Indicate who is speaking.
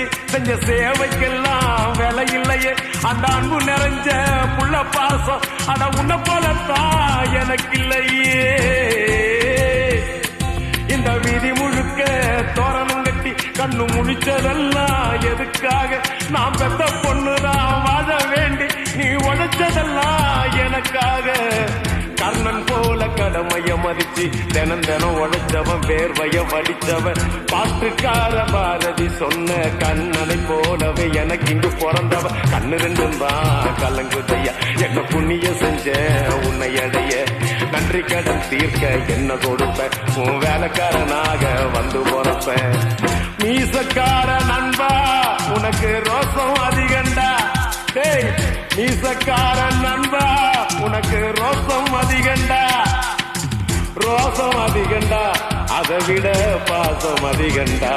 Speaker 1: நினைச்சு செஞ்ச சேவைக்கெல்லாம் விலை இல்லையே. அந்த அன்பு நிறைஞ்ச புள்ள பாசம் அட உன்ன போலத்தான் எனக்கு இல்லையே. இந்த வீதி முழுக்க தோரணம் கட்டி கண்ணு முழிச்சதெல்லாம் எதுக்காக? நாம் பெத்த பொண்ணுதான் வாழ வேண்டி நீ உழைச்சதெல்லாம் எனக்காக. கர்ணன் போல கடமைய மதிச்சு தினம் தினம் உழைச்சவன் வேர்வைய வடிச்சவன். பாட்டுக்கார பாரதி சொன்ன கண்ணனை போலவே எனக்கு இங்கு பிறந்தவன். கண்ணு ரெண்டும் தான் கலங்குதையா என்ன புண்ணிய செஞ்ச உன்னை அடைய. நன்றி கடன் தீர்க்க என்ன கொடுப்பேன் உன் வேலைக்காரனாக வந்து போறப்பேன். மீசக்கார நண்பா உனக்கு ரோசம் அதிகண்டா. டேய் மீசக்கார நண்பா உனக்கு ரோசம் அதிகண்டா. ரோசம் அதிகண்டா அதை விட பாசம் அதிகண்டா.